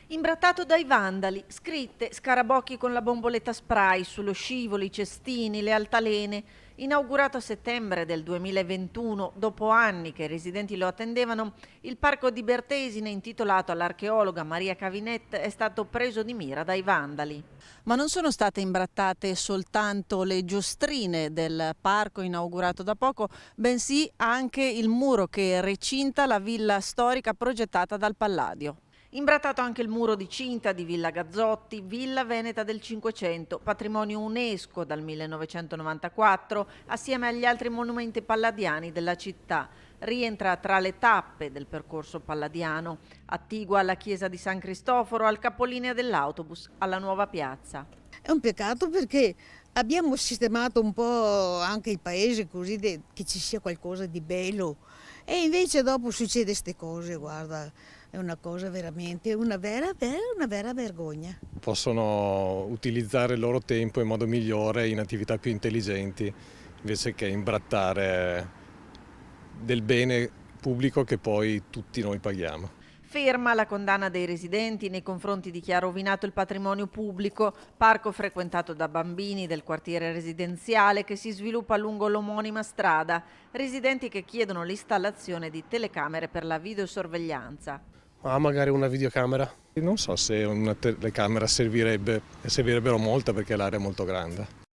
Imbrattato dai vandali, scritte, scarabocchi con la bomboletta spray sullo scivolo, i cestini, le altalene. Inaugurato a settembre del 2021, dopo anni che i residenti lo attendevano, il parco di Bertesine, intitolato all'archeologa Maria Cavinet, è stato preso di mira dai vandali. Ma non sono state imbrattate soltanto le giostrine del parco inaugurato da poco, bensì anche il muro che recinta la villa storica progettata dal Palladio. Imbrattato anche il muro di cinta di Villa Gazzotti, villa veneta del Cinquecento, patrimonio UNESCO dal 1994, assieme agli altri monumenti palladiani della città. Rientra tra le tappe del percorso palladiano, attigua alla chiesa di San Cristoforo, al capolinea dell'autobus, alla nuova piazza. È un peccato perché abbiamo sistemato un po' anche il paese così che ci sia qualcosa di bello e invece dopo succede queste cose, guarda, è una cosa veramente, una vera vergogna. Possono utilizzare il loro tempo in modo migliore in attività più intelligenti invece che imbrattare del bene pubblico che poi tutti noi paghiamo. Ferma la condanna dei residenti nei confronti di chi ha rovinato il patrimonio pubblico, parco frequentato da bambini del quartiere residenziale che si sviluppa lungo l'omonima strada, residenti che chiedono l'installazione di telecamere per la videosorveglianza. Magari una videocamera. Non so se una telecamera servirebbero molte perché l'area è molto grande.